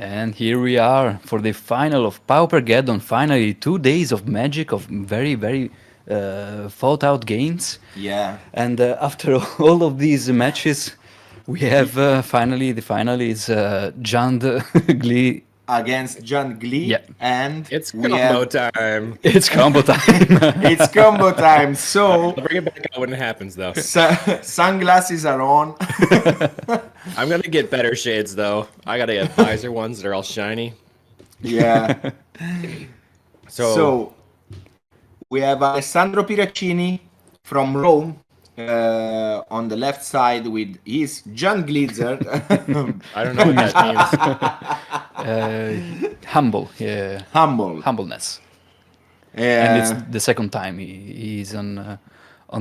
And here we are for the final of Paupergeddon. Finally, 2 days of magic, of very, very thought out games. Yeah. And after all of these matches, we have finally, the final is Jand Glee. Against John Glee, Yeah, and It's we combo have time. it's combo time. it's combo time. So I'll bring it back out when it happens, though. sunglasses are on. I'm gonna get better shades, though. I gotta get visor ones that are all shiny. Yeah. So, So we have Alessandro Piraccini from Rome on the left side with his John Gleezard. I don't know what that means. Humble, yeah, Humble. humbleness. And it's Yeah. the second time he's on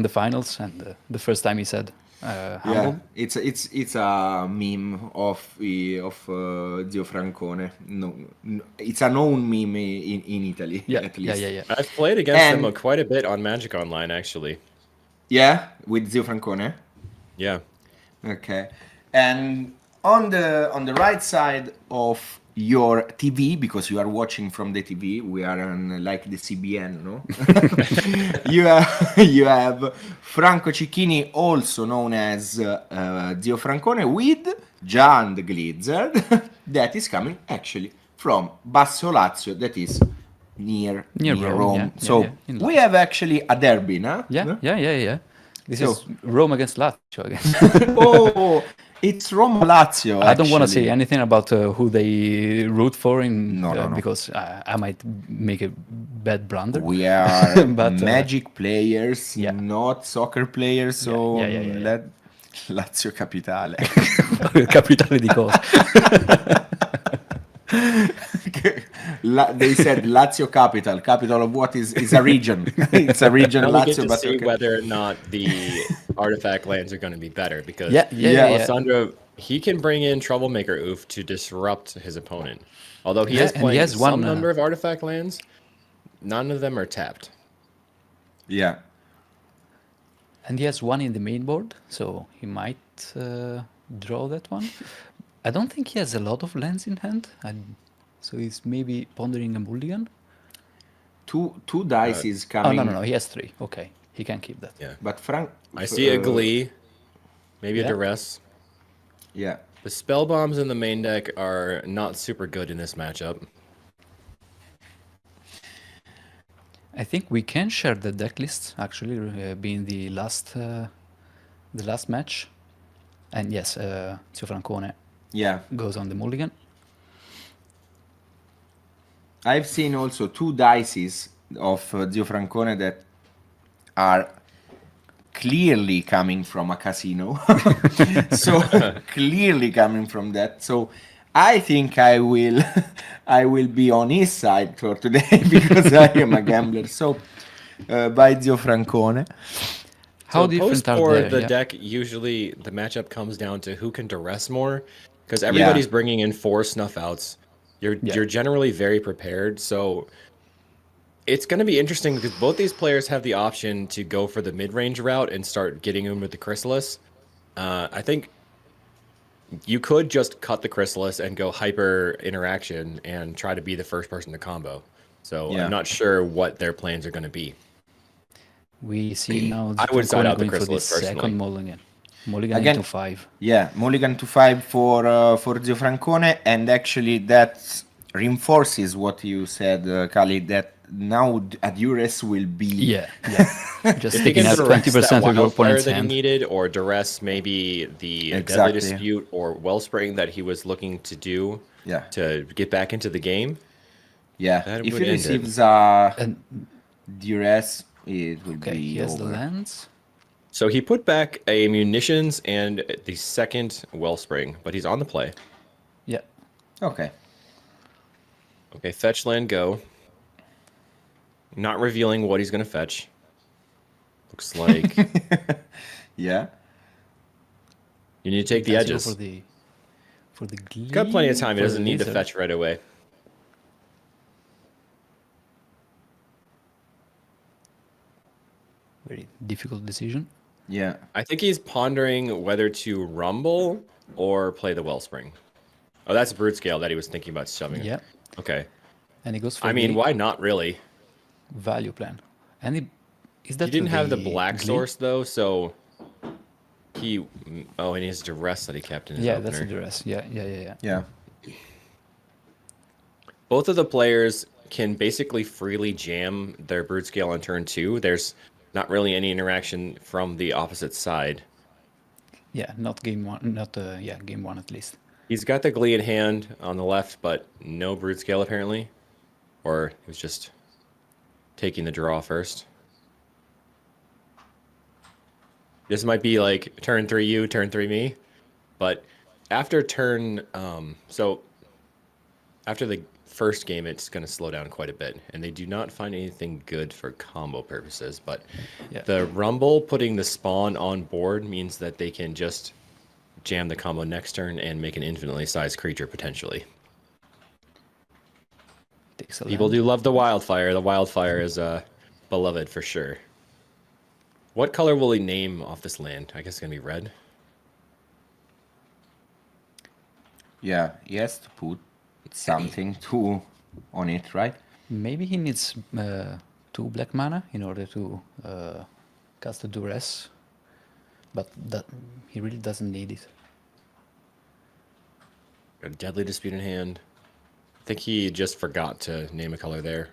the finals, and the first time he said humble. It's a meme of Zio Francone. No, it's a known meme in Italy Yeah, at yeah, least. yeah, yeah. I've played against And- them quite a bit on Magic Online, actually. Yeah, with Zio Francone. Yeah. Okay. And on the right side of your TV, because you are watching from the TV, we are on like the CBN, no? you have Franco Cicchini, also known as Zio Francone, with Gian the Gleezard, that is coming actually from Basso Lazio, that is near Near Rome, yeah, so yeah, in we Lazio. have actually a derby, no? Yeah, No? yeah, yeah, yeah. This So- is Rome against Lazio again. Oh, it's Roma Lazio. I don't want to actually. say anything about who they root for in No. because I might make a bad blunder. We are But, magic players, yeah. not soccer players, so yeah. let Lazio Capitale. Capitale di cosa? They said Lazio capital. Capital of what is a region. It's a region, Now we get Lazio, to but see okay. whether or not the artifact lands are going to be better, because Yeah. Alessandro, he can bring in Troublemaker Oof to disrupt his opponent. Although he Yeah, is and he playing has some one, number of artifact lands, none of them are tapped. Yeah. And he has one in the main board, so he might draw that one. I don't think he has a lot of lands in hand, so he's maybe pondering a mulligan. Two dice is Oh, coming. no, he has 3. Okay, he can keep that. Yeah. But Frank. I see a Glee, maybe a yeah. Duress. Yeah. The spell bombs in the main deck are not super good in this matchup. I think we can share the deck list, actually, being the last match. And yes, Zio Francone Yeah. goes on the mulligan. I've seen also 2 dices of Zio Francone that are clearly coming from a casino. So clearly coming from that. So I think I will I will be on his side for today because I am a gambler. So by Zio Francone. How So different post are board, they? the Yeah. deck usually the matchup comes down to who can duress more, because everybody's bringing in 4 snuff outs. You're generally very prepared, so it's going to be interesting because both these players have the option to go for the mid range route and start getting him with the Chrysalis. I think you could just cut the Chrysalis and go hyper interaction and try to be the first person to combo. So Yeah. I'm not sure what their plans are going to be. We see now I would side Francone out the going for the Chrysalis personally. second mulligan. Mulligan Again- into 5. Yeah, mulligan to 5 for Zio Francone, and actually that reinforces what you said, Kali, that now a Duress will be Yeah. Just If he taking can out duress 20% that of your wildfire opponent's that he hand. needed, or duress maybe the Exactly. Deadly Dispute or Wellspring that he was looking to do Yeah. to get back into the game. Yeah, That if would he end it. receives a And Duress, it will okay, be he has the over. lands. So he put back a munitions and the second Wellspring, but he's on the play. Yeah. Okay. Okay, fetch land go. Not revealing what he's going to fetch. Looks like Yeah. you need to take the Does he go edges. for the Glee, Got plenty of time. He for the doesn't need to Gleezard? fetch right away. Very difficult decision. Yeah. I think he's pondering whether to rumble or play the Wellspring. Oh, that's Brute Scale that he was thinking about shoving. Yeah. Okay. And he goes for I mean, the why not really? value plan. And is that He didn't have the black Glee? source though, so he. Oh, and his duress that he kept in his Yeah, opener. that's the duress. Yeah. Yeah. Both of the players can basically freely jam their Brute Scale on turn 2. There's not really any interaction from the opposite side. Yeah, not game one. Not game one at least. He's got the Glee in hand on the left, but no Brute Scale apparently. Or he was just taking the draw first. This might be like turn 3 you, turn 3 me. But after turn... so after the first game, it's going to slow down quite a bit. And they do not find anything good for combo purposes. But the Rumble putting the spawn on board means that they can just jam the combo next turn and make an infinitely sized creature potentially. People do love the Wildfire. The Wildfire is beloved for sure. What color will he name off this land? I guess it's going to be red. Yeah, he has to put something on it, right? Maybe he needs 2 black mana in order to cast the duress, but he really doesn't need it. A Deadly Dispute in hand. I think he just forgot to name a color there,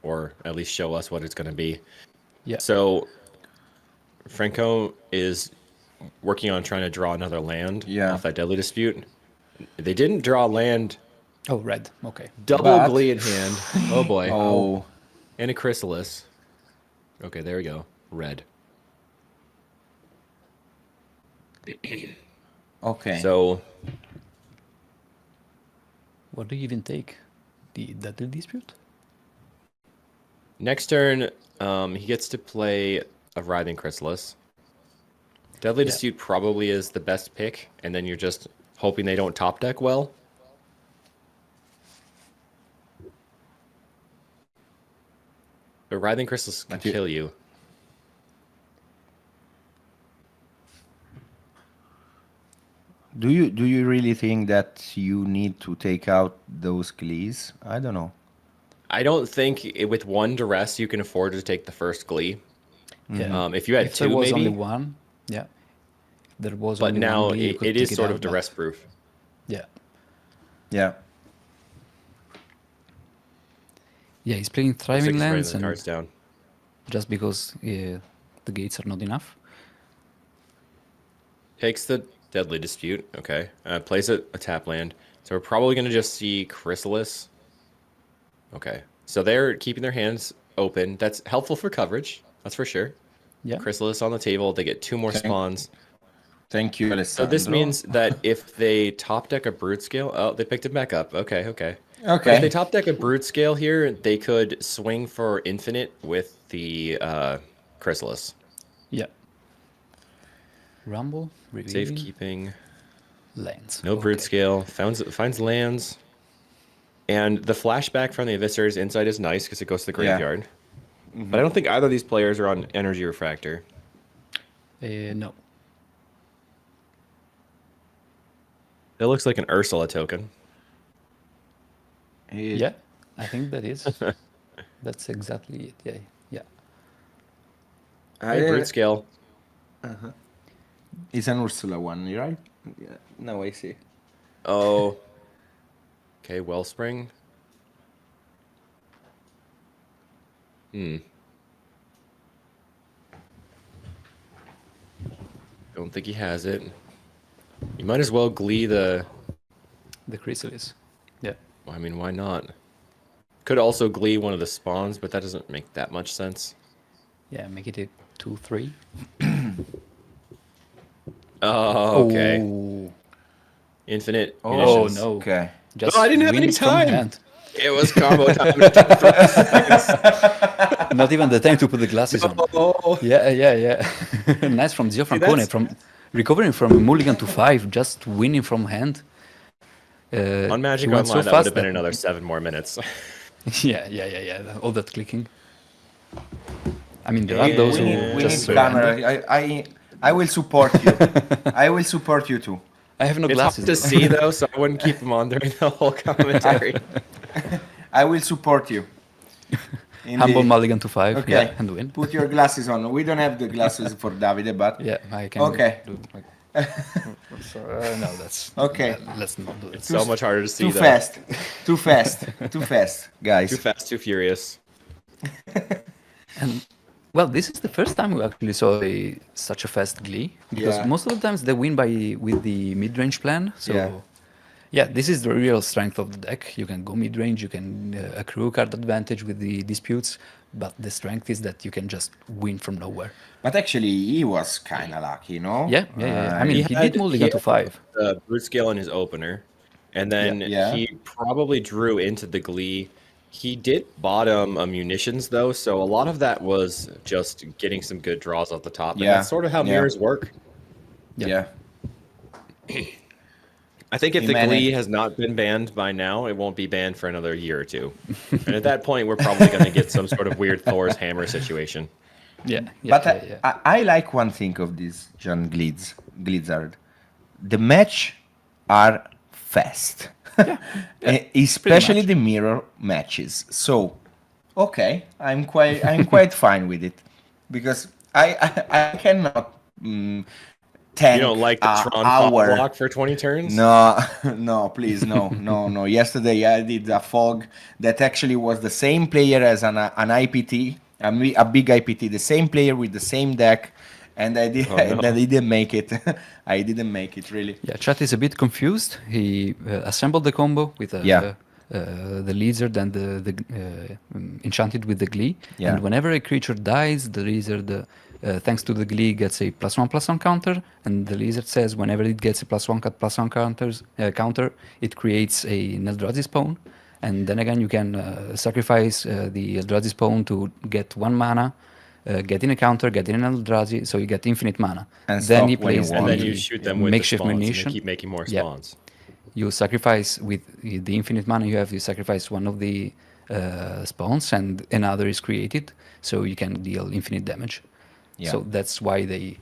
or at least show us what it's going to be. Yeah. So Franco is working on trying to draw another land off that Deadly Dispute. They didn't draw land. Oh, red. Okay. Double Glee in hand. Oh boy. Oh. And a Chrysalis. Okay, there we go. Red. Okay. So what do you even take? The Deadly Dispute? next turn, he gets to play a Writhing Chrysalis. Deadly Dispute probably is the best pick, and then you're just hoping they don't top deck well. The Writhing Chrysalis can kill you. Do you really think that you need to take out those Glees? I don't know. I don't think with one duress you can afford to take the first Glee. Yeah. If you had If two, there was maybe. only one, yeah. There was But only now one Glee, you could it is take sort out, of but- duress proof. Yeah. Yeah. Yeah, he's playing Looks like Thriving he's writing Lands, the and cards down. just because the gates are not enough. Takes the Deadly Dispute. Okay. Plays a tap land. So we're probably going to just see Chrysalis. Okay. So they're keeping their hands open. That's helpful for coverage. That's for sure. Yeah. Chrysalis on the table. They get 2 more spawns. Thank you, So Alessandro. this means that if they top deck a Brute Scale... Oh, they picked it back up. Okay. Okay. If they top deck a Brute Scale here, they could swing for Infinite with the Chrysalis. Yeah. Rumble, revealing, Safekeeping. lands. No Brute Okay. Scale. Finds lands. And the flashback from the Eviscerator's Insight is nice because it goes to the graveyard. But I don't think either of these players are on Energy Refractor. No. It looks like an Ursula token. Yeah, I think that is. That's exactly it. Yeah. Yeah. Hey, Brute Scale. It's an Ursula one, right? Yeah. Now I see. Oh. Okay, Wellspring. Don't think he has it. You might as well Glee the... The Chrysalis. Yeah. I mean, why not? Could also Glee one of the spawns, but that doesn't make that much sense. Yeah, make it a 2/3. Oh, okay. Oh, Infinite Oh, munitions. no. Okay. just Oh, I didn't have win any from time. hand. It was combo time. Not even the time to put the glasses on. Oh, Yeah. Nice from Zio Francone, that's- from recovering from a mulligan to 5, just winning from hand. on Magic he went Online, so that would fast have been that- another 7 more minutes. Yeah. All that clicking. I mean, there are those we who need just camera. surrender. I will support you. I will support you too. I have no It's hard glasses. to see though, so I wouldn't keep them on during the whole commentary. I will support you. Humble Indeed. mulligan to 5, Okay. yeah, and win. Put your glasses on. We don't have the glasses for Davide, but Yeah, I can. Okay. Do like, no, that's Okay. Let's not do it. It's so much harder to see too though. fast. Too fast. Too fast, guys. Too fast, too furious. And well, this is the first time we actually saw such a fast Glee, because Yeah. most of the times they win with the mid-range plan. So Yeah. this is the real strength of the deck. You can go mid-range, you can accrue card advantage with the disputes, but the strength is that you can just win from nowhere. But actually, he was kind of lucky, no? Yeah. I mean, he did mulligan to 5. The brute scale in his opener, and then Yeah. he probably drew into the Glee. He did bottom munitions though, so a lot of that was just getting some good draws off the top. And Yeah. that's sort of how Yeah. mirrors work. Yeah. I think if He the managed. Glee has not been banned by now, it won't be banned for another year or two. And at that point, we're probably going to get some sort of weird Thor's hammer situation. But I like one thing of this John Gleezard. The match are fast. Especially the mirror matches. So, okay, I'm quite fine with it, because I cannot tank You don't like the Tron hour. block for 20 turns? No, please, no. Yesterday I did a fog that actually was the same player as an IPT, a big IPT, the same player with the same deck, and I didn't make it. I didn't make it, really. Yeah, chat is a bit confused. He assembled the combo with the Gleezard and the enchanted with the Glee. Yeah. And whenever a creature dies, the Gleezard, thanks to the Glee, gets a +1/+1 counter. And the Gleezard says whenever it gets a +1/+1 counter, it creates a Eldrazi spawn. And then again, you can sacrifice the Eldrazi spawn to get 1 mana, get in a counter, get in an Eldrazi, so you get infinite mana. And then stop he when you plays want. And then the you shoot them with the makeshift spawns, and munition. they keep making more Yeah. spawns. You sacrifice with the infinite mana you have, you sacrifice one of the spawns and another is created, so you can deal infinite damage. Yeah. So that's why they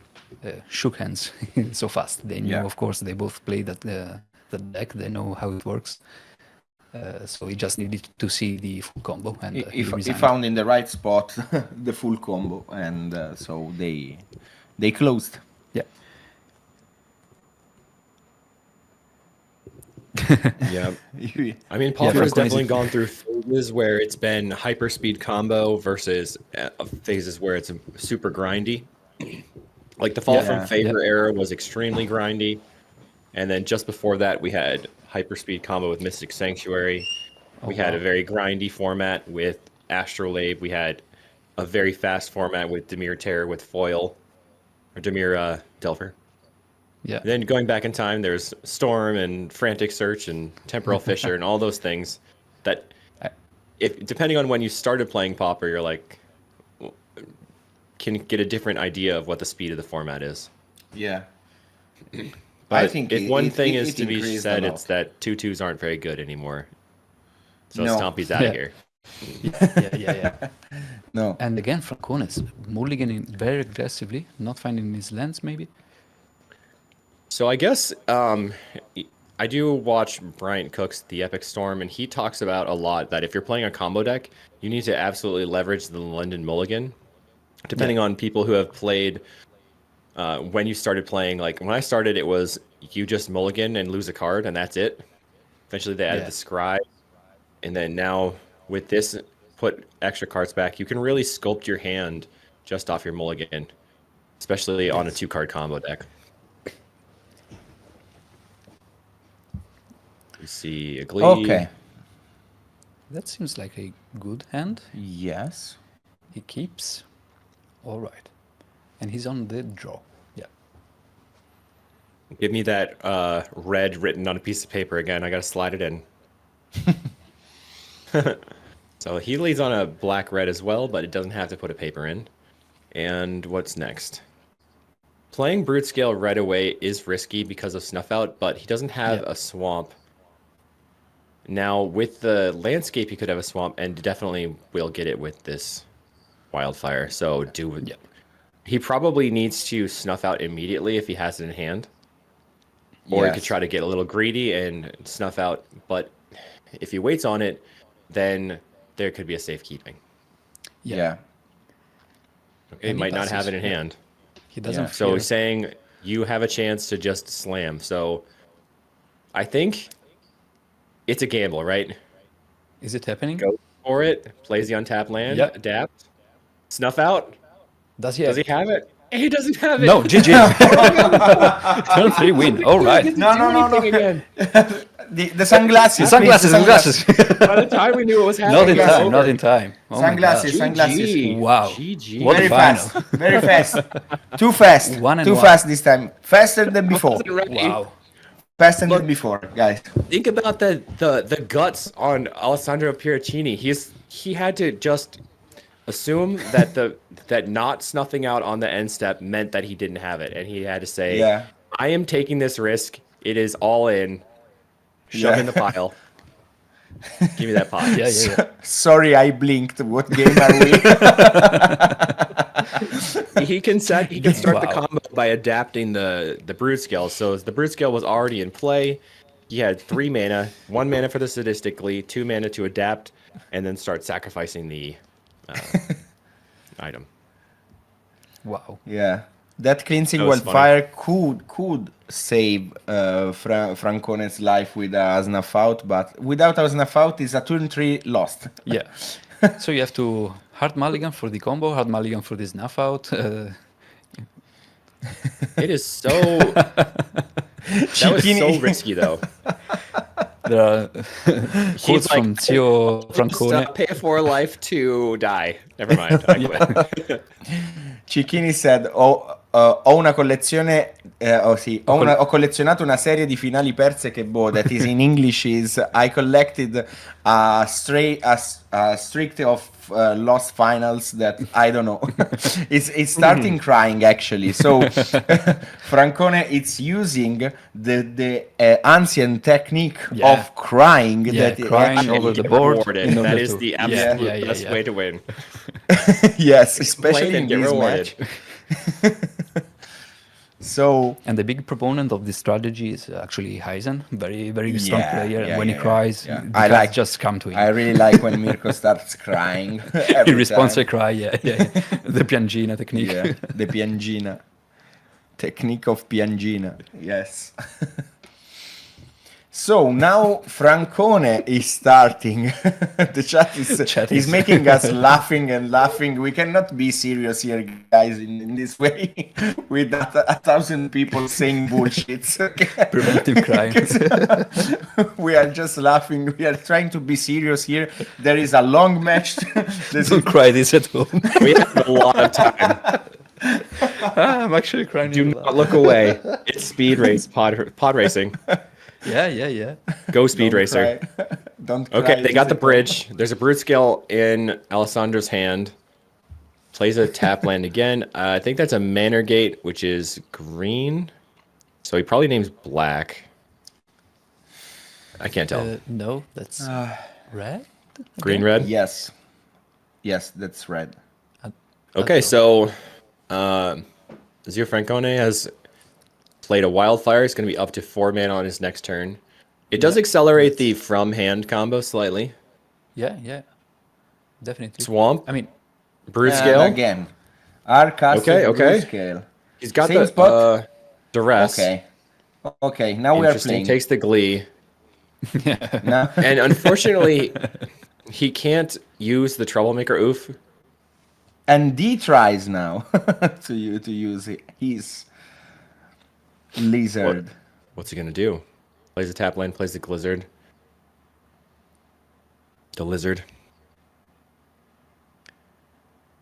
shook hands so fast. They knew, of course, they both played the deck, they know how it works. So he just needed to see the full combo. And He resigned. found in the right spot the full combo, and so they closed. Yeah. Yeah. I mean, Pauper has Franco definitely is- gone through phases where it's been hyperspeed combo versus phases where it's super grindy. Like the Fall from Favor era was extremely grindy. And then just before that, we had hyperspeed combo with Mystic Sanctuary. We had a very grindy format with Astrolabe. We had a very fast format with Dimir Terror with Foil, or Dimir Delver. Yeah. Then going back in time, there's Storm and Frantic Search and Temporal Fissure and all those things that, if depending on when you started playing Pauper, you're like, can get a different idea of what the speed of the format is. Yeah. But I think if one thing is it to be increased said, a lot. it's that 2/2s aren't very good anymore. So No. Stompy's out of Yeah. here. Yeah. No. And again, Francone is mulliganing very aggressively, not finding his lands maybe. So I guess I do watch Bryant Cook's The Epic Storm, and he talks about a lot that if you're playing a combo deck, you need to absolutely leverage the London Mulligan. Depending on people who have played, when you started playing, like when I started, it was you just mulligan and lose a card, and that's it. Eventually they added the Scribe, and then now with this, put extra cards back. You can really sculpt your hand just off your mulligan, especially on a 2-card combo deck. You see a Glee. Okay. That seems like a good hand. Yes. He keeps. All right. And he's on the draw. Yeah. Give me that red written on a piece of paper again. I gotta slide it in. So he leads on a black-red as well, but it doesn't have to put a paper in. And what's next? Playing Brute Scale right away is risky because of Snuff Out, but he doesn't have a swamp. Now, with the landscape, he could have a swamp, and definitely will get it with this Wildfire. So he probably needs to Snuff Out immediately if he has it in hand. or he could try to get a little greedy and snuff out. But if he waits on it, then there could be a safekeeping. Yeah. He might not have it in hand. He doesn't. So he's saying you have a chance to just slam. So I think it's a gamble, right? Is it happening? Go for it. Plays the untapped land. Yep. Adapt. Snuff out. Does he Does he have it? He doesn't have it. No, GG. Turn 3 win. All right. No. Again. The sunglasses. Sunglasses. By the time we knew what was happening, Not in time. Oh my Sunglasses. gosh. Sunglasses. Wow. GG. What Very a final. fast. Very fast. Too fast. One and Too one. fast this time. Faster than before. Wow. Faster than before, guys. Think about the guts on Alessandro Piraccini. He had to just assume that that not snuffing out on the end step meant that he didn't have it, and he had to say, I am taking this risk. It is all in. Shove in the pile. Give me that pot. Yeah. Sorry, I blinked. What game are we? He can start the Wow. combo by adapting the Brood Scale. So the Brood Scale was already in play. He had 3 mana, 1 mana for the Sadistically, 2 mana to adapt, and then start sacrificing the item. Wow. Yeah. That cleansing That was wildfire could save Francone's life with a snuff out, but without a snuff out, is a turn 3 lost. Yeah. So you have to hard mulligan for the combo, hard mulligan for the snuff out. It is so. That was so risky, though. There are quotes like, from Zio Francone. Pay for life to die. Never mind. I quit. Cicchini said, ho una collezione, ho collezionato una serie di finali perse che that is in English is I collected a streak of lost finals that I don't know. it's starting crying actually. So Francone it's using the ancient technique of crying. Crying over the board. That is the absolute best way to win. Yes, especially in get this rewarded. match. So And the big proponent of this strategy is actually Heisen, very strong player. And when he cries, the I cards like just come to him. I really like when Mirko starts crying. He Every responds to a time. cry, the piangina technique. Yeah, the piangina. Technique of piangina. Yes. So now Francone is starting. The chat is making us laughing and laughing. We cannot be serious here, guys, in this way with 1,000 people saying bullshits. Preventive crime. We are just laughing. We are trying to be serious here. There is a long match. Don't cry this at home. We have a lot of time. I'm actually crying. Do not look away. It's speed race, pod racing. Yeah. Go speed racer. Don't cry. Okay, they got the bridge. There's a Brood Scale in Alessandro's hand. Plays a tap land again. I think that's a Manor Gate, which is green. So he probably names black. I can't tell. No, that's red. Green, red? Yes, that's red. Okay, so Zio Francone has played a Wildfire. It's going to be up to 4 mana on his next turn. It does accelerate the from hand combo slightly. Yeah. Definitely. Swamp. I mean, Brood Scale. Again. Arcastic Okay. Brood Scale. He's got Same the spot? duress. Okay, now we are Interesting. playing. Takes the glee. Now- And unfortunately, he can't use the Troublemaker oof. and D tries now to use his Gleezard. What's he going to do? Plays a tap land, plays the Gleezard. The lizard.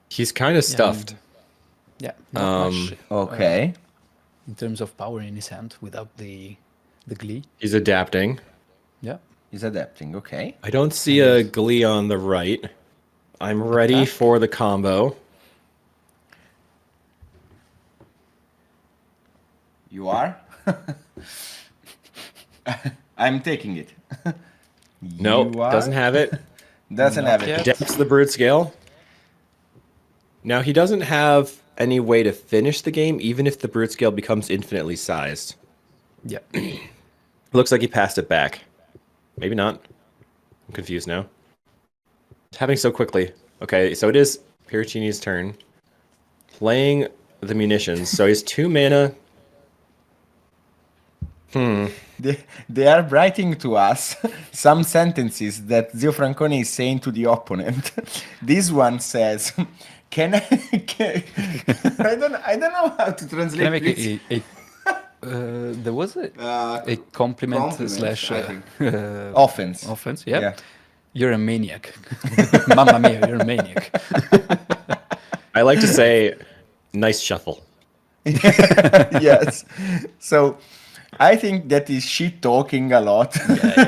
He's kind of stuffed. Yeah. Not much, Okay. in terms of power in his hand without the glee. He's adapting. Yeah. He's adapting, okay. I don't see a glee on the right. I'm ready for the combo. You are? I'm taking it. Nope, You are? doesn't have it. Doesn't have it. yet. Adapts the Brood Scale. Now, he doesn't have any way to finish the game, even if the Brood Scale becomes infinitely sized. Yeah. Looks like he passed it back. Maybe not. I'm confused now. It's happening so quickly. Okay, so it is Piraccini's turn. Playing the munitions. So he's 2 mana. They are writing to us some sentences that Zio Francone is saying to the opponent. This one says, "Can I? I don't know how to translate. Can I make this. there was a compliment slash I think. Offense? offense. Yeah. Yeah. You're a maniac. Mamma mia, you're a maniac. I like to say, nice shuffle. Yes. So I think that is shit talking a lot,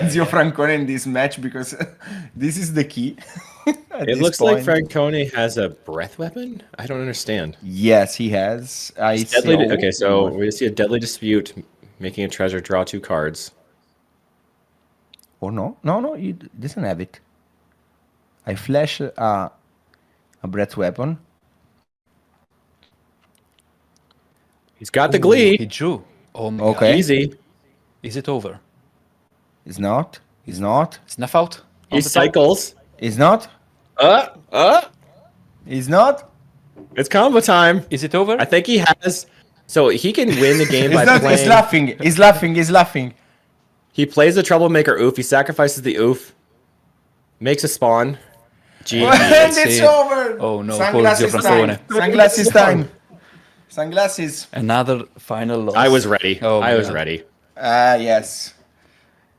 Zio Francone in this match, because this is the key. It looks like Francone has a breath weapon? I don't understand. Yes, he has. Okay, so we see a deadly dispute, making a treasure draw 2 cards. Oh no, he doesn't have it. I flash a breath weapon. He's got the glee. He drew. Oh my Okay. God. Easy. Is it over? It's not. It's not. Snuff out? He On the top? cycles. It's not. It's not. It's combo time. Is it over? I think he has. So he can win the game by It's not. playing. He's laughing. He's laughing. He's laughing. He plays the troublemaker oof. He sacrifices the oof. Makes a spawn. Gee. And it's see. over. Oh no, Sunglasses poor Zio time. Francone. Sunglasses time. Sunglasses. Another final loss. I was ready. Oh my I was God. ready. Yes.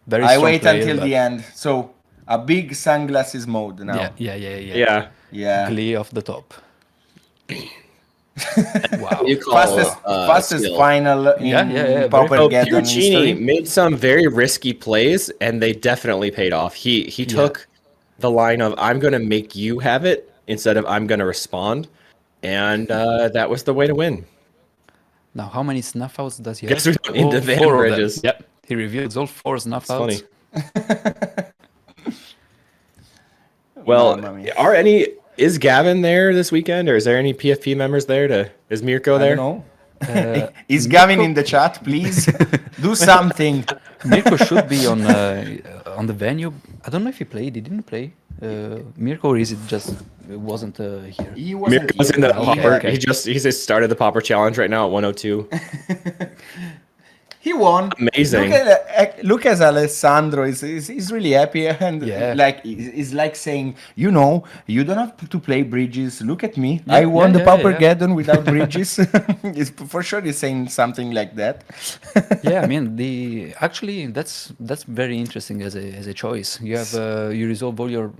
Very I strong wait player, until but- the end. So a big sunglasses mode now. Yeah. Yeah. Yeah. Glee off the top. Wow. You call Fastest skill. final in very Paupergeddon So Cicchini history. made some very risky plays, and they definitely paid off. He took the line of "I'm going to make you have it" instead of "I'm going to respond," and that was the way to win. Now, how many snuff outs does he Guess have? we don't need the van 4 of them. bridges. Yep. He reveals all 4 snuff It's outs. funny. Well, Mamma mia. is Gavin there this weekend, or is there any PFP members there? Is Mirko I there? don't know. Is Gavin in the chat, please? Do something. Mirko should be on the venue. I don't know if he played. He didn't play. Mirko, or is it just it wasn't here? He wasn't Mirko's in the here. Pauper. okay. He just started the Pauper challenge right now at 102. He won. Amazing. Look at Alessandro. He's really happy, and Yeah. like it's like saying, you don't have to play bridges. Look at me. I won the yeah. Paupergeddon without bridges. For sure, he's saying something like that. Yeah, I mean actually that's very interesting as a choice. You have you resolve all your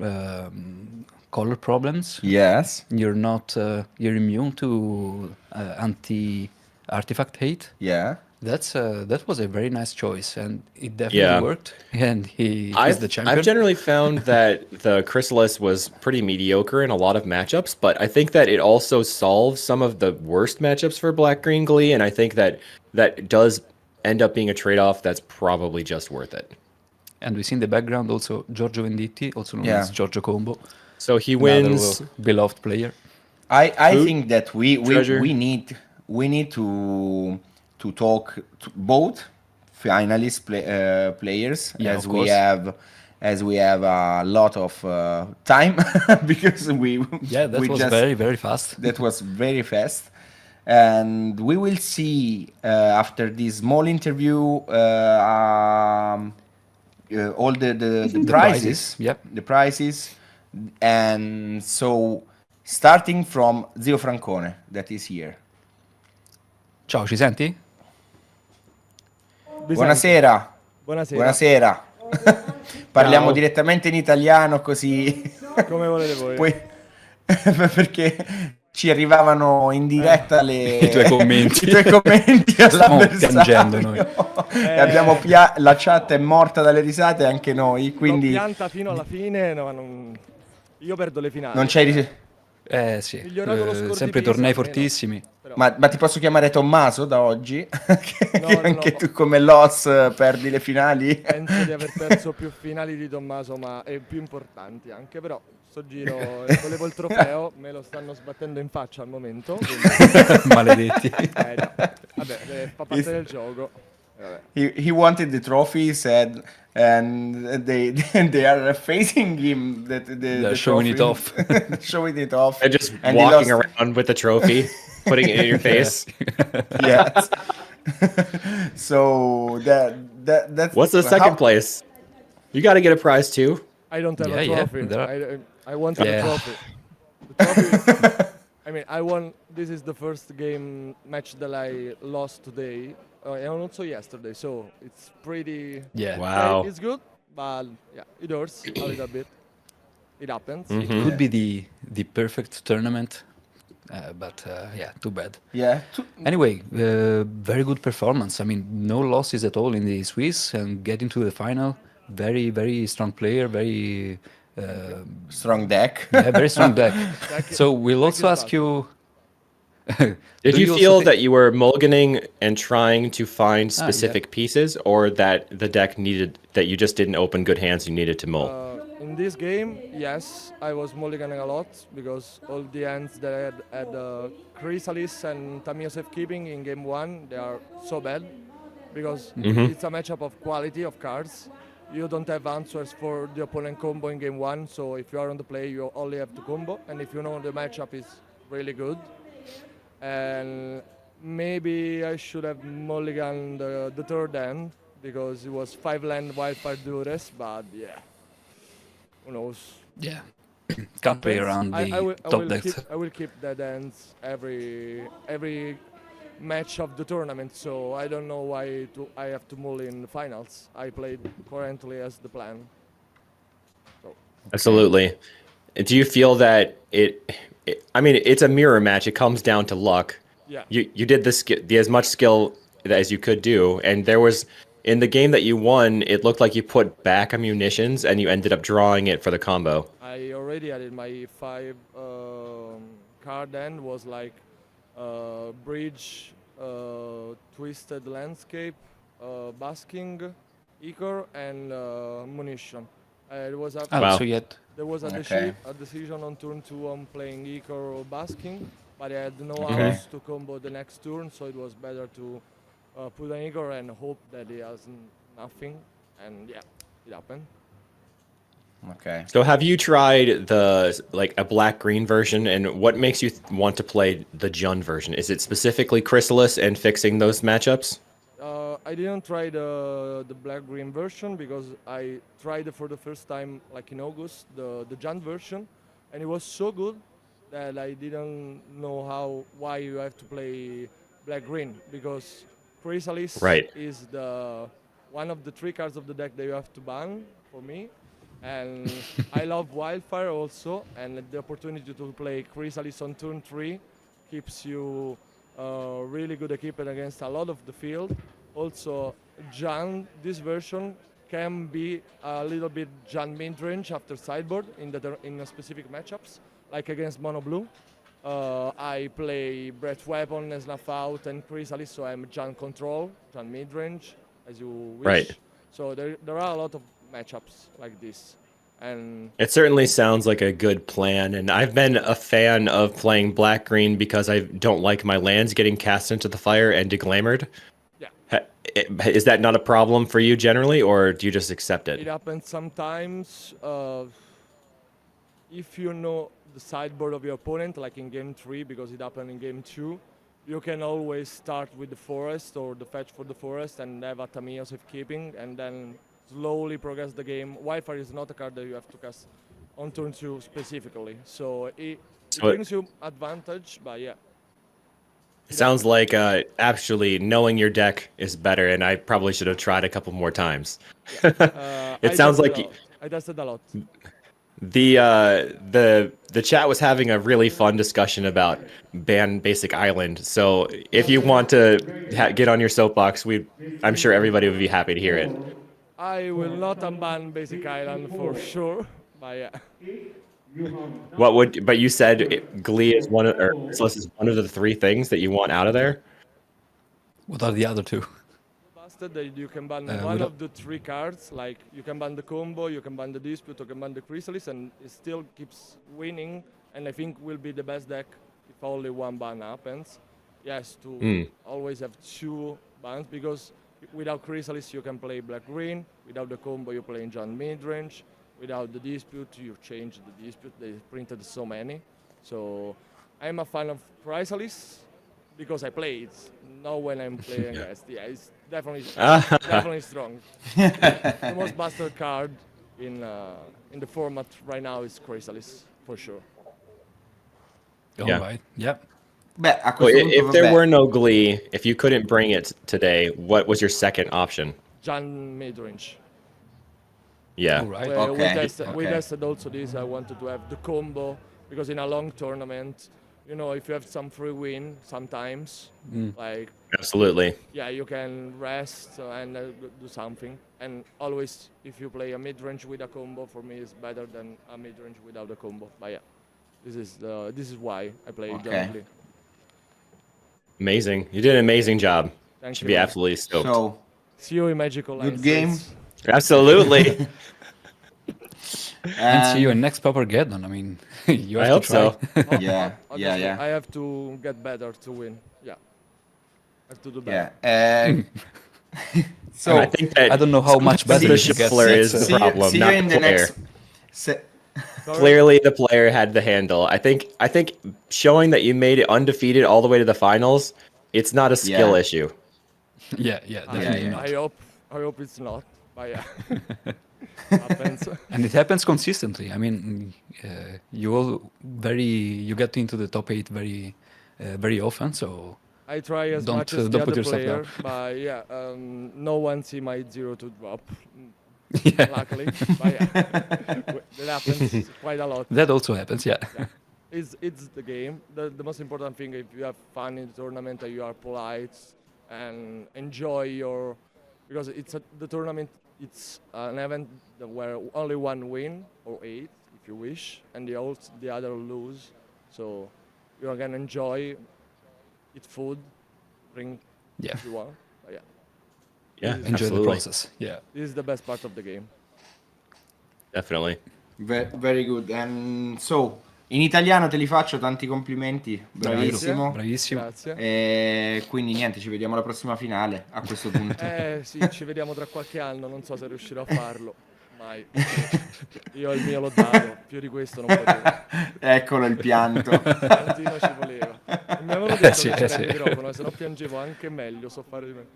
color problems. Yes. You're not you're immune to anti-artifact hate. Yeah. That was a very nice choice, and it definitely worked. And he's the champion. I've generally found that the Chrysalis was pretty mediocre in a lot of matchups, but I think that it also solves some of the worst matchups for Black-Green Glee, and I think that does end up being a trade-off that's probably just worth it. And we see in the background also Giorgio Venditti, also known as Giorgio Combo. So he Another wins. beloved player. I think that we Treasure. need to talk to both finalist players, Yeah, as of we course. have a lot of time because That we was just- very, very fast. that was very fast, and we will see after this small interview all the prizes. Yep. The prizes, and so starting from Zio Francone that is here. Ciao, ci senti? Buonasera. Buonasera. Buonasera. Parliamo Ciao. direttamente in italiano così Come volete voi. poi perché ci arrivavano in diretta I tuoi commenti. i tuoi commenti Stiamo all'avversario. piangendo noi. E abbiamo la chat è morta dalle risate anche noi, L'ho quindi pianta fino alla fine, io perdo le finali. non c'hai Sì, Migliorato lo score sempre di tornei pisa, almeno. fortissimi. Però- ma ti posso chiamare Tommaso da oggi? Che No, anche no. tu come Los perdi le finali? Penso di aver perso più finali di Tommaso, e più importanti anche, però sto giro volevo il trofeo, me lo stanno sbattendo in faccia al momento. Quindi, Maledetti. no. Vabbè, fa parte del gioco. He wanted the trophy, he said, and they are facing him. They're showing it off. Showing it off, And just and he walking lost. around with the trophy, putting it in your face. Yes. So that's What's the second place? You got to get a prize too. I don't have Yeah, a yeah, trophy. there are- I wanted Yeah. a trophy. The trophy. I mean, I won. This is the first game match that I lost today, and also yesterday. So it's pretty. Yeah. Wow. It's good, but yeah, it hurts a little bit. It happens. It could be the perfect tournament, but yeah, too bad. Yeah. Anyway, very good performance. I mean, no losses at all in the Swiss and getting to the final. Very, very strong player. Very, Strong deck. yeah, very strong deck. Thank you. So we'll Thank also you, ask you. Did do you also feel think- that you were mulliganing and trying to find yeah. specific pieces, or that the deck needed that you just didn't open good hands, you needed to mull? In this game, yes, I was mulliganing a lot because all the hands that I had Chrysalis and Tamiya Safekeeping in game 1, they are so bad because it's a matchup of quality of cards. You don't have answers for the opponent combo in game 1, so if you are on the play, you only have to combo, and if you know the matchup is really good. And maybe I should have mulliganed the third hand because it was 5 land Wildfire Duress, but yeah, who knows. Yeah. Can't play around the top deck. I will keep dead ends every match of the tournament, so I don't know why I have to mull in the finals. I played currently as the plan. Absolutely. Do you feel that I mean, it's a mirror match. It comes down to luck. Yeah. You did the as much skill as you could do, and there was in the game that you won. It looked like you put back a munitions, and you ended up drawing it for the combo. I already added my 5 card end was like Bridge, Twisted Landscape, Basking, Ichor, and Munition. It was Oh, Wow. so yet. There was Okay. a decision on turn 2 on playing Ichor or Basking, but I had no Okay. house to combo the next turn, so it was better to put an Ichor and hope that he has nothing. And yeah, it happened. Okay. So have you tried a black green version, and what makes you want to play the Jun version? Is it specifically Chrysalis and fixing those matchups? I didn't try the black green version because I tried it for the first time like in August, the Jan version, and it was so good that I didn't know why you have to play black green, because Chrysalis Right. is the one of the 3 cards of the deck that you have to ban for me, and I love Wildfire also, and the opportunity to play Chrysalis on turn 3 keeps you really good equipped against a lot of the field. Also, Jan, this version can be a little bit Jan mid-range after sideboard in specific matchups, like against Mono Blue. I play Breath Weapon, Snuff Out, and Chrysalis, so I'm Jan control, Jan mid-range, as you wish. Right. So there are a lot of matchups like this. And It certainly sounds like a good plan, and I've been a fan of playing black-green because I don't like my lands getting cast into the fire and deglamored. yeah, Is that not a problem for you generally, or do you just accept it it? happens sometimes. If you know the sideboard of your opponent, like in game 3, because it happened in game 2, you can always start with the forest or the fetch for the forest and have a Tamiya Safekeeping, and then slowly progress the game. Wildfire is not a card that you have to cast on turn 2 specifically, so it So it- brings you advantage, but yeah. It sounds like actually knowing your deck is better, and I probably should have tried a couple more times. It sounds like I tested a lot. the chat was having a really fun discussion about ban Basic Island. So if you want to get on your soapbox, I'm sure everybody would be happy to hear it. I will not unban Basic Island for sure, but yeah. But you said Glee is or Chrysalis is one of the 3 things that you want out of there. What are the other 2? Busted that you can ban what one el- of the 3 cards, like you can ban the combo, you can ban the dispute, you can ban the Chrysalis, and it still keeps winning, and I think will be the best deck if only one ban happens. Yes, to always have 2 bans, because Without Chrysalis, you can play black-green. Without the combo, you play John mid-range. Without the dispute, you change the dispute. They printed so many. So I'm a fan of Chrysalis because I play it. Not when I'm playing against. Yeah, it's definitely strong. The most busted card in the format right now is Chrysalis, for sure. All Yeah. right. Yeah. Beh, a So questo punto, if there vabbè. were no Glee, if you couldn't bring it today, what was your second option? John mid-range. Yeah. All right. Well, Okay, we okay. tested also this. I wanted to have the combo because in a long tournament, if you have some free win sometimes, like Absolutely. yeah, you can rest and do something. And always, if you play a mid-range with a combo, for me, is better than a mid-range without a combo. But yeah, this is why I play Okay. John Glee. Amazing. You did an amazing job. Thank Should you. be absolutely stoked. So, See you in Magical good Line game. States. Absolutely. And see you in and next Paupergeddon. I mean, you have I hope to try. so. yeah, Honestly, yeah. I have to get better to win. Yeah, I have to do Yeah. better. So I think that I don't know how much better the it gets. shuffler is the see you, problem, see you not in the the player. next. Se- Sorry? Clearly, the player had the handle. I think showing that you made it undefeated all the way to the finals, it's not a skill Yeah. issue. Yeah, definitely yeah. not. I hope it's not. But yeah, happens. And it happens consistently. I mean, you get into the top 8 very often. So I try as Don't, much as the don't put other yourself player, down. but yeah, no one see my 0 to drop. yeah, Luckily, but yeah, that happens quite a lot. that also happens. Yeah. It's the game. The most important thing, if you have fun in the tournament, and you are polite and enjoy because the tournament. It's an event where only one win or 8, if you wish, and the other lose. So you can enjoy, eat food, drink Yeah. if you want. But yeah, Yeah, Enjoy absolutely. the process. Yeah. this is the best part of the game. Definitely. Very good. And so, in italiano te li faccio, tanti complimenti, bravissimo. Bravissimo. Grazie. E quindi niente, ci vediamo alla prossima finale a questo punto. Sì, ci vediamo tra qualche anno, non so se riuscirò a farlo. Mai. Io il mio l'ho dato, più di questo non potevo. Eccolo il pianto. Tantino ci voleva. Mi avevano detto Sì, che c'era sì. il microfono, se no piangevo anche meglio, so fare di me.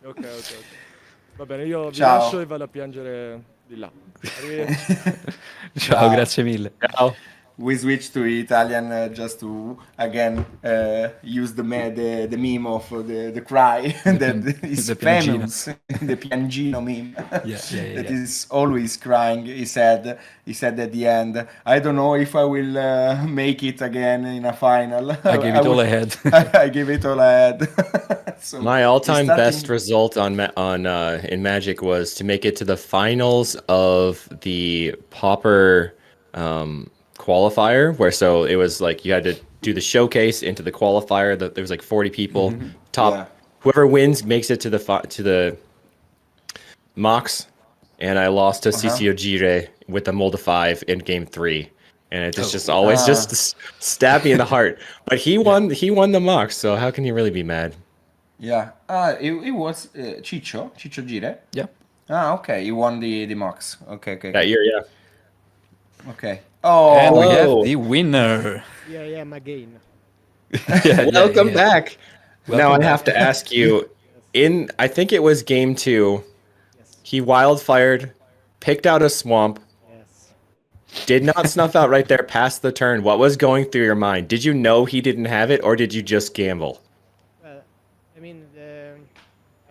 Ok. Va bene, io vi Ciao. lascio e vado a piangere di là. Arrivederci. Ciao, grazie mille. Ciao. We switch to Italian just to again use the meme of the cry that is The piangino. famous, the piangino meme. Yeah. That is always crying. He said at the end, I don't know if I will make it again in a final. I gave it all I had. I gave it all I had. So My all-time starting- best result in Magic was to make it to the finals of the Pauper qualifier, so it was like you had to do the showcase into the qualifier. That there was like 40 people. Top Yeah. whoever wins makes it to the Mox, and I lost to CCO Gire with the Molda 5 in game 3. And it just always just stabbed me in the heart. But he won the Mox, so how can he really be mad? Yeah. It was Ciccio Gire. Yeah. Okay. He won the Mox. Okay. That year, yeah. Okay. Oh, And we have Whoa. the winner. Yeah, I'm again. Welcome back. Now Welcome I have to ask you, I think it was game 2, he wildfired, picked out a swamp, Yes. did not snuff out right there past the turn. What was going through your mind? Did you know he didn't have it, or did you just gamble? Well, I mean,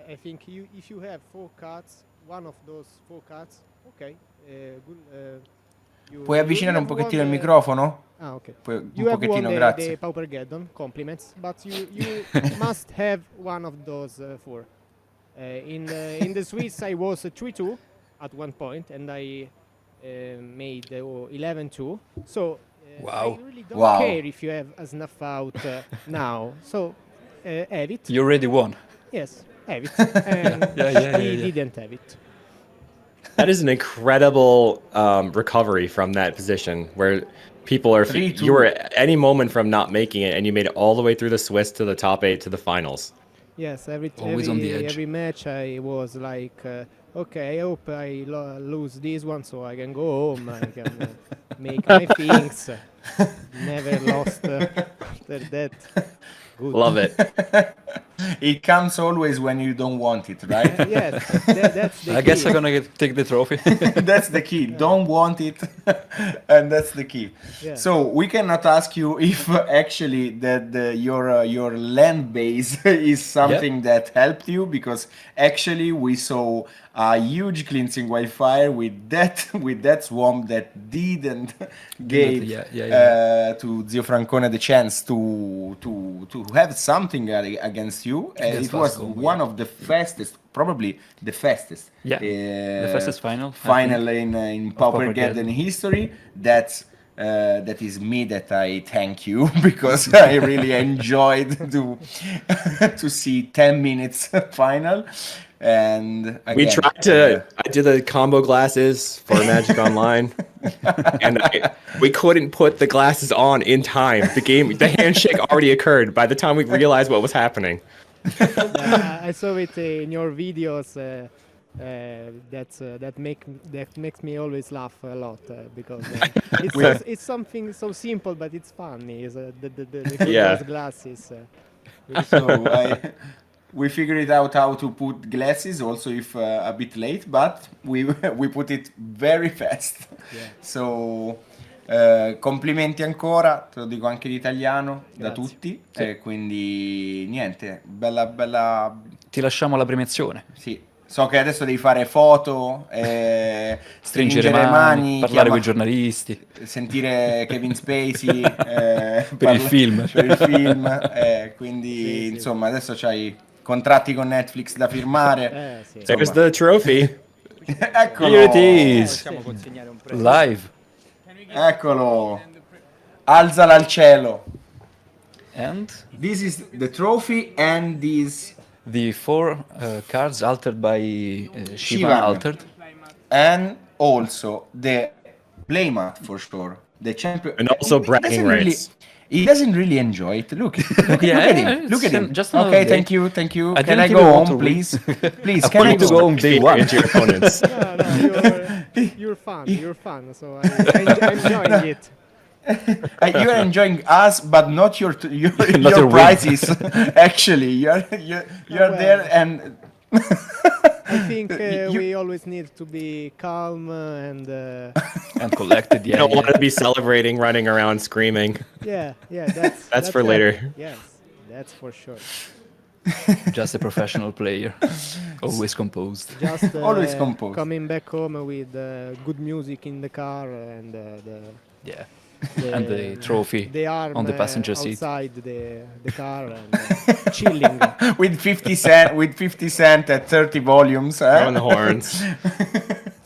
I think if you have 4 cards, one of those 4 cards, okay, good. Puoi avvicinare un have pochettino il won microfono? Okay. Un You have won pochettino, the grazie. Paupergeddon, compliments, but you must have one of those 4. In the Swiss, I was 3-2 at one point, and I made 11-2. So Wow. I really don't Wow. care if you have a snuff out now. So have it. You already won. Yes, have it. And Yeah. he didn't have it. That is an incredible recovery from that position where people are. 3-2. You were at any moment from not making it, and you made it all the way through the Swiss to the top 8 to the finals. Yes, Always on the edge. every match I was like, okay, I hope I lose this one so I can go home. I can make my things. Never lost after that. Good. Love it. It comes always when you don't want it, right? Yes, that's the I key. guess I'm gonna take the trophy. That's the key. Don't want it, and that's the key. Yeah. So we cannot ask you if actually that your land base is something that helped you, because actually we saw a huge cleansing wildfire with that swamp that didn't gave to Zio Francone the chance to have something against you. Against It was Vasco, one of the fastest, probably the fastest. Yeah, the fastest final, I Final think, in of Paupergeddon history. That is me, that I thank you, because I really enjoyed to see 10 minutes final. And again, We tried to. I did the combo glasses for Magic Online, and we couldn't put the glasses on in time. The handshake already occurred by the time we realized what was happening. I saw it in your videos. That makes me always laugh a lot because it's something so simple, but it's funny. Is Yeah. those glasses. so we figured it out how to put glasses, also if a bit late, but we put it very fast. Yeah. So complimenti ancora, te lo dico anche in italiano, da Grazie. tutti. Quindi niente, bella. Ti lasciamo la premiazione. Sì. So che adesso devi fare foto, Stringere mani, parlare con i giornalisti. sentire Kevin Spacey Per il film. per il film, quindi Sì. insomma adesso c'hai contratti con Netflix da firmare. Sì. There's the trophy. Eccolo, Here it is, Possiamo consegnare un premio. live. eccolo, alzala al cielo. And This is the trophy, and this the 4 cards altered by Shivan Shivan. altered. and also the playmat for sure. The champion, And also bragging rights. He doesn't really enjoy it. Look at Yeah, him. Look at him. just another Okay, day. thank you. I Can didn't I even go want home, to win. please? Please, I can I wanted to go go home? home day one. Into your opponents. No, you're fun. You're fun. So I'm enjoying it. You are enjoying us, but not your Not your your win. prizes. Actually, you're well. there, and I think You- we always need to be calm and And collected, You yeah. don't want to be celebrating, running around, screaming. yeah. That's for later. Yes, that's for sure. Just a professional player. Always composed. Just Always composed. coming back home with good music in the car and Yeah. And the trophy the arm on the passenger seat. outside the car and chilling. with 50 cent at 30 volumes. Throwing the horns.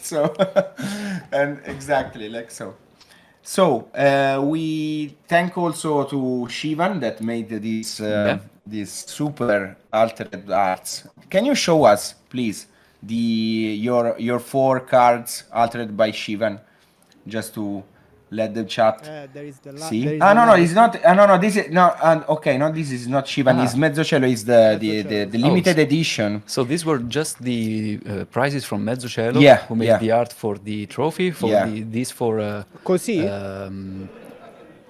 So and exactly like so. So we thank also to Shivan that made this this super altered arts. Can you show us, please, your 4 cards altered by Shivan, just to let the chat There is the see? there is Ah the no, last- it's not. No, this is no. Okay, no, this is not Shivan. Ah. It's Mezzocello. Is the Mezzocello. limited edition. So these were just the prizes from Mezzocello, Yeah, who made yeah. the art for the trophy, for Yeah. these for... Così?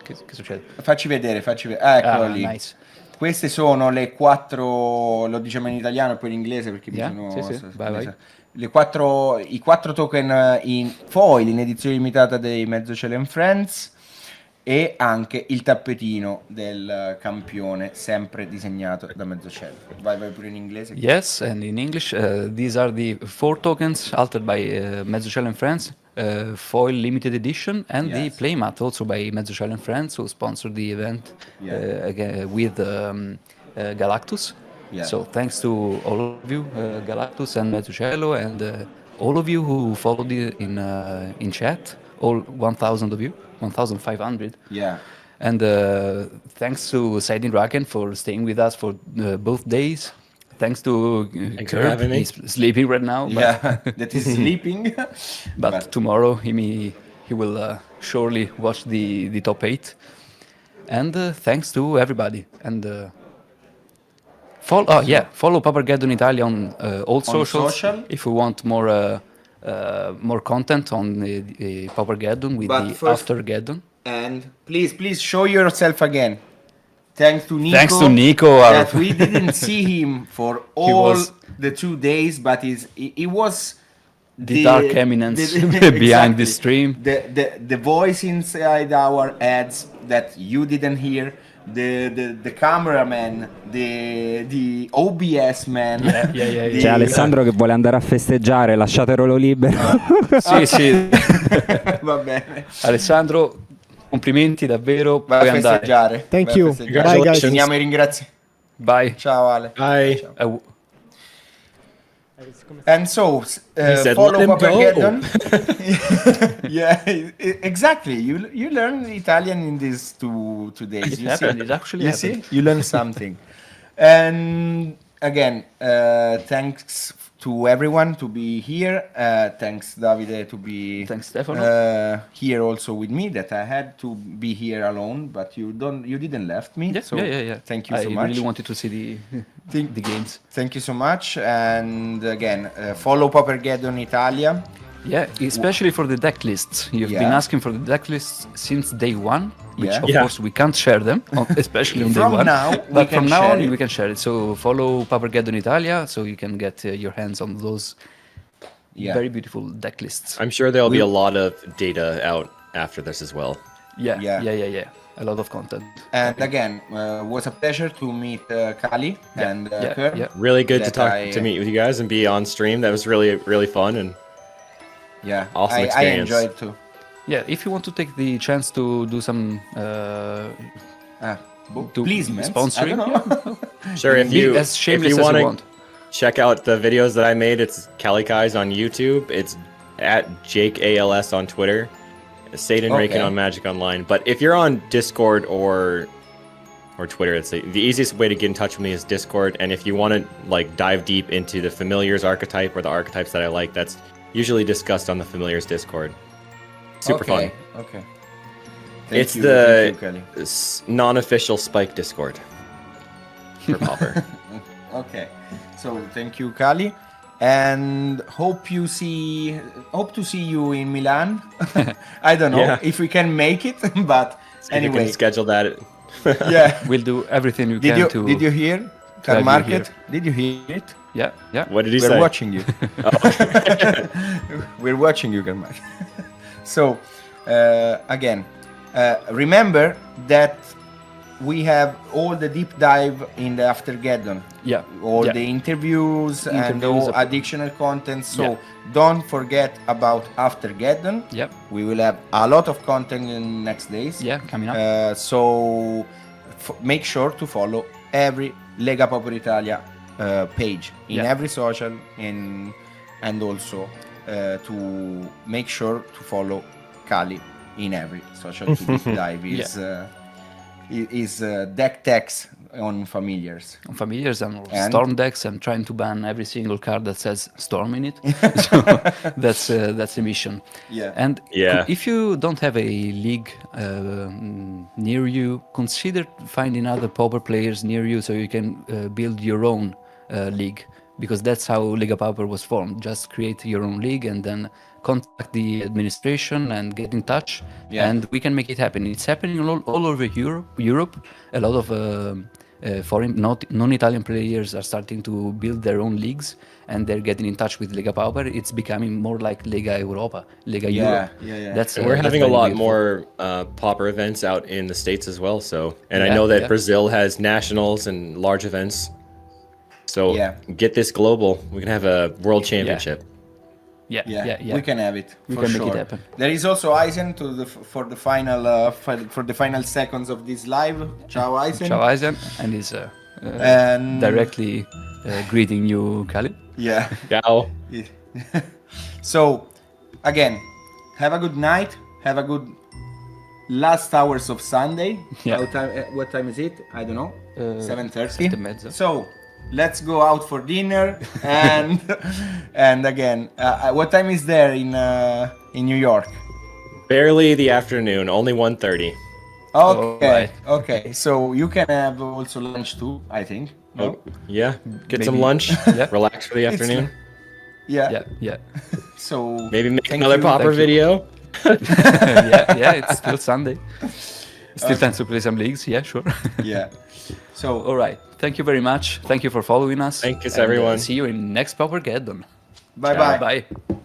che succede? Facci vedere. Eccolo lì. Nice. Queste sono le 4, lo diciamo in italiano e poi in inglese perché Yeah, bisogna... sì, vai. I 4 token in foil in edizione limitata dei Mezzocello and Friends, e anche il tappetino del campione sempre disegnato da Mezzocello. Vai pure in inglese. Yes, and in English, these are the 4 tokens altered by Mezzocello and Friends, foil limited edition, and the Yes. playmat also by Mezzocello and Friends, who sponsored the event again with Galactus. Yeah. So thanks to all of you, Galactus and Mezzocello, and all of you who followed in chat, all 1,000 of you, 1,500. Yeah. And thanks to Saidin Raken for staying with us for both days. Thanks to Thanks for Kurt, having me. he's sleeping right now, but, Yeah, that is sleeping. but tomorrow he will surely watch the top 8. And thanks to everybody. And Follow Paupergeddon Italia on all socials social? if you want more content on the Paupergeddon with But the first- Aftergeddon. And please show yourself again. Thanks to Nico. our- That we didn't see him for all was- the 2 days, but he was The dark eminence behind the stream. The voice inside our ads that you didn't hear. The cameraman, the OBS man. Yeah. C'è Alessandro che vuole andare a festeggiare, lasciatelo libero. Sì. Va bene. Alessandro, complimenti davvero. Vai Puoi a andare. festeggiare. Thank vai a you. festeggiare. Bye, guys. Finiamo i ringrazi. Bye. Ciao Ale. Bye. And so, said, follow "Let him go." Paupergeddon. Yeah, exactly. You learn Italian in these 2 days. It You happened. see? It actually You happened. see? You learn something. And again, thanks to everyone to be here. Thanks Davide to be Thanks, Stefano. here also with me. That I had to be here alone, but you didn't left me. Yeah, So yeah. thank you I so much. really wanted to see the games. Thank you so much. And again, follow Paupergeddon Italia. Yeah, especially for the deck lists. You've been Yeah. asking for the deck lists since day one, which Yeah. of Yeah. course we can't share them, especially on day From one. now, we but can from now share on, it. we can share it. So follow Paupergeddon Italia, so you can get your hands on those Yeah. very beautiful deck lists. I'm sure there'll be We- a lot of data out after this as well. Yeah. Yeah. A lot of content. And again, was a pleasure to meet Kali and yeah, Kurt. yeah. Really good to That to meet with you guys and be on stream. That was really fun, and Yeah, Awesome I experience. enjoyed too. Yeah, if you want to take the chance to do some to Please, man. sponsoring, I don't know. sure if be you as shameless as you wanna want. check out the videos that I made, it's Kalikai's on YouTube. It's at Jake ALS on Twitter. Satan Raken Okay. on Magic Online. But if you're on Discord or Twitter, it's the easiest way to get in touch with me is Discord. And if you want to like dive deep into the Familiars archetype or the archetypes that I like, that's usually discussed on the Familiars Discord. Super Okay. fun. Okay. It's Thank the you, Kali. non-official Spike Discord for Pauper. Okay. So thank you, Kali. And hope to see you in Milan. I don't know Yeah. if we can make it, but You anyway. can schedule that. Yeah. We'll do everything we Did can you to. did you hear have Car you Market? Did you hear it? Yeah. What did he We're say? watching you. We're watching you, Car Market. So again, remember that we have all the deep dive in the Aftergeddon. Yeah. All yeah. the interviews and Interviews all of- additional content. So Yeah. don't forget about Aftergeddon. Yep. We will have a lot of content in next days. Yeah. Coming up. So make sure to follow every Lega Pauper Italia page in Yeah. every social, and also to make sure to follow Kali in every social to deep dive is deck techs on Familiars. On Familiars and And- Storm decks, I'm trying to ban every single card that says Storm in it. So that's a mission. Yeah. And Yeah. if you don't have a league near you, consider finding other Pauper players near you so you can build your own league. Because that's how Lega Pauper was formed. Just create your own league and then contact the administration and get in touch, Yeah. and we can make it happen. It's happening all over Europe. A lot of foreign, non-Italian players are starting to build their own leagues, and they're getting in touch with Lega Pauper. It's becoming more like Lega Europa, Lega Europe. yeah. That's And we're that's having a very lot beautiful. more Pauper events out in the States as well. So, and I Yeah, know that yeah. Brazil has nationals and large events. So Yeah. get this global. We can have a world championship. Yeah. We can have it. We for can make it sure. happen. There is also Eisen for the final for the final seconds of this live. Ciao, Eisen. Ciao, Eisen, and he's And directly greeting you, Kali. yeah. Ciao. So again, have a good night. Have a good last hours of Sunday. Yeah. What time is it? I don't know. 7:30. 7:30. So let's go out for dinner and and again, what time is there in New York? Barely the afternoon, only 1:30. Okay, Alright. okay. So you can have also lunch too, I think. No? Yeah, get some Maybe- lunch, Yeah. relax for the afternoon. Yeah. Yeah. So Maybe make thank another you. Pauper Thank you. video. Yeah, it's still Sunday. Still time to play some leagues. Yeah, sure. Yeah. So All right. Thank you very much. Thank you for following us. Thank you, And, everyone. See you in next Paupergeddon. bye bye. Bye.